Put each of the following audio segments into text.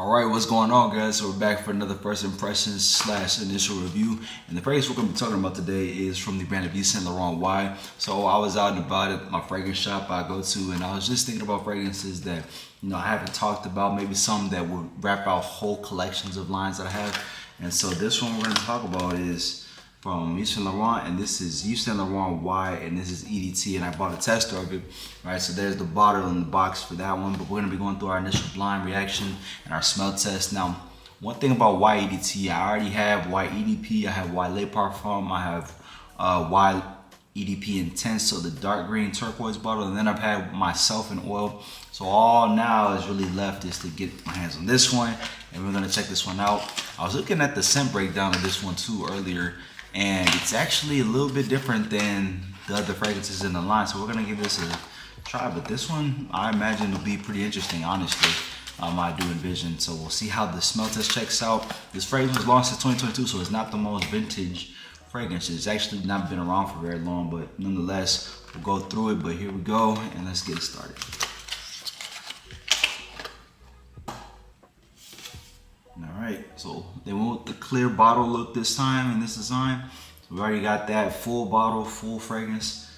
Alright, what's going on, guys? So we're back for another first impressions slash initial review. And the fragrance we're going to be talking about today is from the brand of Yves Saint Laurent Y. So I was out and about at my fragrance shop I go to, and I was just thinking about fragrances that, I haven't talked about, maybe some that would wrap out whole collections of lines that I have. And so this one we're going to talk about is from Yves Saint Laurent, and this is Yves Saint Laurent Y, and this is EDT, and I bought a tester of it, right? So there's the bottle in the box for that one, but we're gonna be going through our initial blind reaction and our smell test. Now, one thing about Y EDT, I already have Y EDP, I have Y Le Parfum, I have Y EDP Intense, so the dark green turquoise bottle, and then I've had myself in oil. So all now is really left is to get my hands on this one, and we're gonna check this one out. I was looking at the scent breakdown of this one too earlier, and it's actually a little bit different than the other fragrances in the line, so we're gonna give this a try. But this one, I imagine, will be pretty interesting, honestly. I do envision. So we'll see how the smell test checks out. This fragrance was launched in 2022, so it's not the most vintage fragrance. It's actually not been around for very long, but nonetheless, we'll go through it. But here we go, and let's get it started. Alright, so they went with the clear bottle look this time in this design. So we already got that full bottle, full fragrance.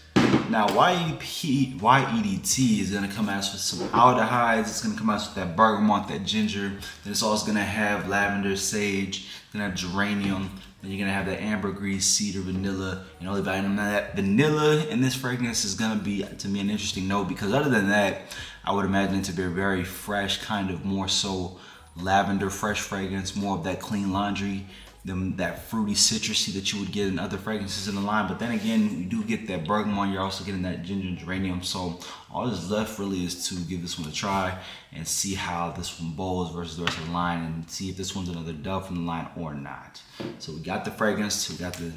Now Y EDT is gonna come out with some aldehydes. It's gonna come out with that bergamot, that ginger. Then it's also gonna have lavender, sage. It's gonna have geranium. Then you're gonna have that ambergris, cedar, vanilla, and olive oil. And that vanilla in this fragrance is gonna be, to me, an interesting note, because other than that, I would imagine it to be a very fresh, kind of more so lavender, fresh fragrance, more of that clean laundry, than that fruity citrusy that you would get in other fragrances in the line. But then again, you do get that bergamot, you're also getting that ginger and geranium. So all that's left really is to give this one a try and see how this one bowls versus the rest of the line, and see if this one's another dove from the line or not. So we got the fragrance, we got the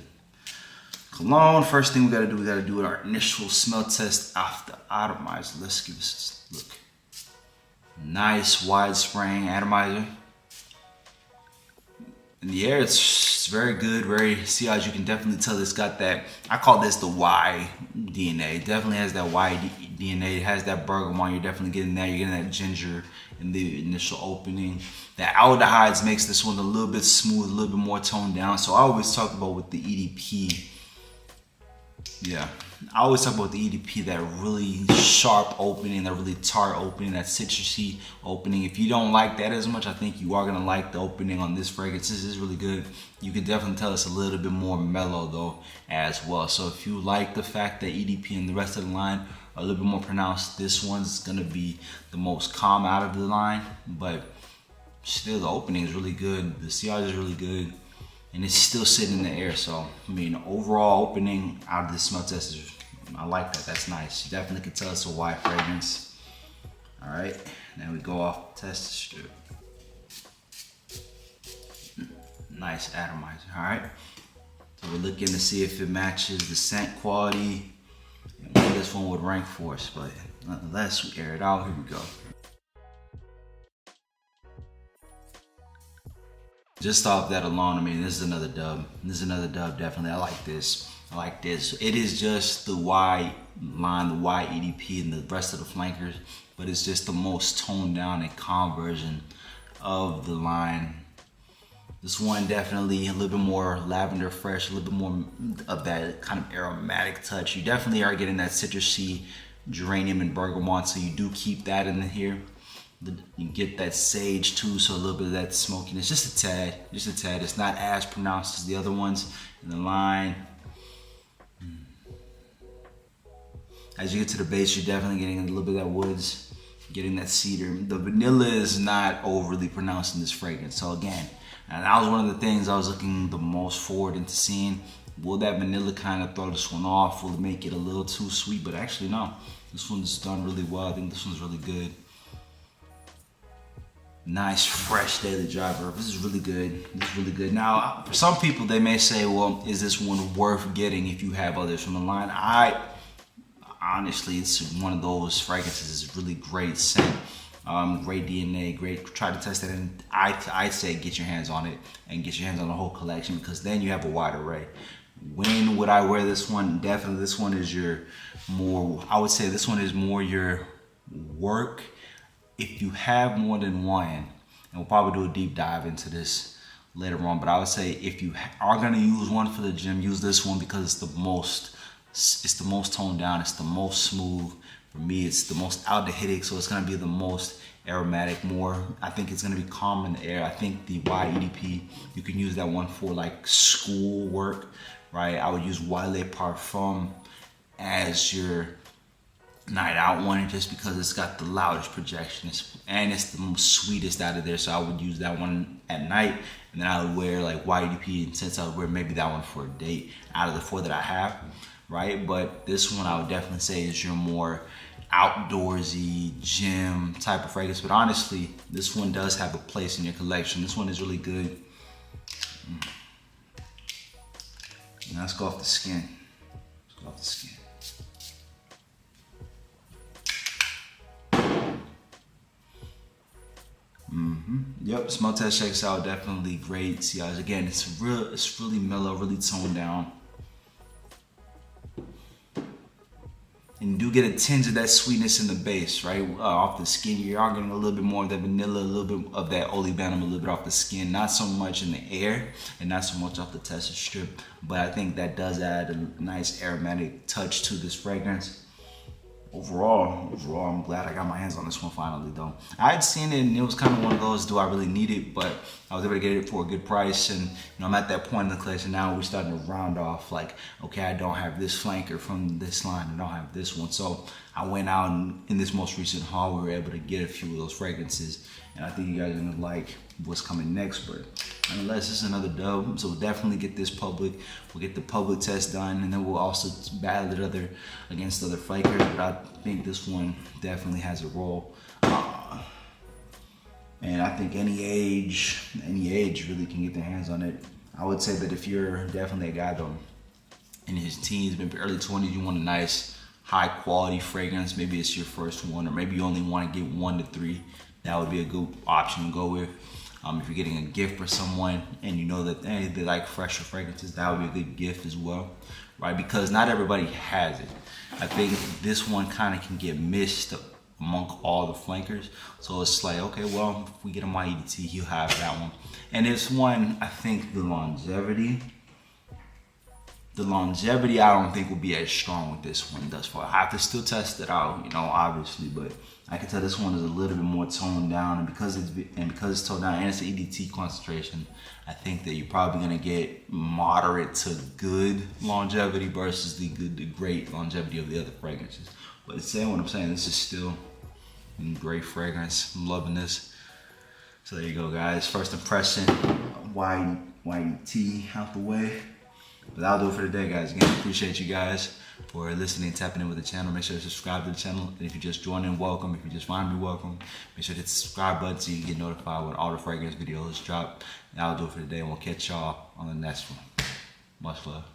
cologne. First thing we gotta do our initial smell test off the atomizer. Let's give this a look. Nice wide spraying atomizer. In the air, it's very good, see, as you can definitely tell, it's got that, I call this the Y DNA. It definitely has that Y DNA. It has that bergamot. You're definitely getting that. You're getting that ginger in the initial opening. That aldehydes makes this one a little bit smooth, a little bit more toned down. So I always talk about with the EDP, I always talk about the EDP, that really sharp opening, that really tart opening, that citrusy opening. If you don't like that as much, I think you are gonna like the opening on this fragrance. This is really good. You can definitely tell it's a little bit more mellow though as well. So if you like the fact that EDP and the rest of the line are a little bit more pronounced, this one's gonna be the most calm out of the line, but still the opening is really good. The sillage is really good, and it's still sitting in the air. So, I mean, overall opening out of this smell test is, I like that. That's nice. You definitely can tell it's a Y fragrance. All right, now we go off test strip. Nice atomizer. All right, so we're looking to see if it matches the scent quality and what this one would rank for us. But nonetheless, we air it out. Here we go. Just off that alone, I mean, this is another dub. This is another dub, definitely. I like this. I like this. It is just the Y line, the Y EDP, and the rest of the flankers, but it's just the most toned down and calm version of the line. This one definitely a little bit more lavender fresh, a little bit more of that kind of aromatic touch. You definitely are getting that citrusy geranium and bergamot, so you do keep that in here. You get that sage too, so a little bit of that smokiness, just a tad. It's not as pronounced as the other ones in the line. As you get to the base, you're definitely getting a little bit of that woods, getting that cedar. The vanilla is not overly pronounced in this fragrance. So again, and that was one of the things I was looking the most forward into seeing. Will that vanilla kind of throw this one off? Will it make it a little too sweet? But actually no, this one's done really well. I think this one's really good. Nice, fresh daily driver. This is really good. This is really good. Now, for some people, they may say, well, is this one worth getting if you have others from the line? Honestly, it's one of those fragrances. It's really great scent, great DNA, great. Try to test it, and I'd say get your hands on it and get your hands on the whole collection, because then you have a wide array. When would I wear this one? Definitely, this one is your more. I would say this one is more your work. If you have more than one, and we'll probably do a deep dive into this later on. But I would say if you are gonna use one for the gym, use this one because it's the most toned down, it's the most smooth. For me, it's the most aldehydic, so it's gonna be the most aromatic, I think it's gonna be calm in the air. I think the Y EDP, you can use that one for like school work, right? I would use Y Le Parfum as your night out one just because it's got the loudest projection and it's the most sweetest out of there. So I would use that one at night, and then I would wear like Y EDP, and since I would wear maybe that one for a date out of the 4 that I have, right? But this one I would definitely say is your more outdoorsy gym type of fragrance. But honestly, this one does have a place in your collection. This one is really good. Now let's go off the skin. Let's go off the skin. Yep, smell test checks out, definitely great. See, again, it's really mellow, really toned down. And you do get a tinge of that sweetness in the base, right? Off the skin, you are getting a little bit more of that vanilla, a little bit of that olibanum, a little bit off the skin. Not so much in the air, and not so much off the tester strip. But I think that does add a nice aromatic touch to this fragrance. Overall, I'm glad I got my hands on this one finally, though. I had seen it, and it was kind of one of those, do I really need it? But I was able to get it for a good price, and I'm at that point in the collection now. We're starting to round off, like, okay, I don't have this flanker from this line, I don't have this one. So I went out, and in this most recent haul, we were able to get a few of those fragrances, and I think you guys are gonna like what's coming next. But nonetheless, this is another dub, so we'll definitely get this public. We'll get the public test done, and then we'll also battle it against other flakers. But I think this one definitely has a role. And I think any age really can get their hands on it. I would say that if you're definitely a guy though, in his teens, maybe early 20s, you want a nice, high quality fragrance. Maybe it's your first one, or maybe you only want to get 1 to 3. That would be a good option to go with. If you're getting a gift for someone and you know that they like fresher fragrances, that would be a good gift as well, right? Because not everybody has it. I think this one kind of can get missed among all the flankers. So it's like, okay, well, if we get a Y EDT, he'll have that one. And this one, I think the longevity, I don't think will be as strong with this one thus far. I have to still test it out, obviously, but I can tell this one is a little bit more toned down, and because it's toned down and it's an EDT concentration, I think that you're probably gonna get moderate to good longevity versus the good to great longevity of the other fragrances. But it's saying what I'm saying, this is still a great fragrance. I'm loving this. So there you go, guys. First impression, Y EDT out the way. But that'll do it for today, guys. Again, appreciate you guys for listening, tapping in with the channel. Make sure to subscribe to the channel. And if you just joined in, welcome. If you just find me, welcome. Make sure to hit the subscribe button so you can get notified when all the fragrance videos drop. And that'll do it for today, and we'll catch y'all on the next one. Much love.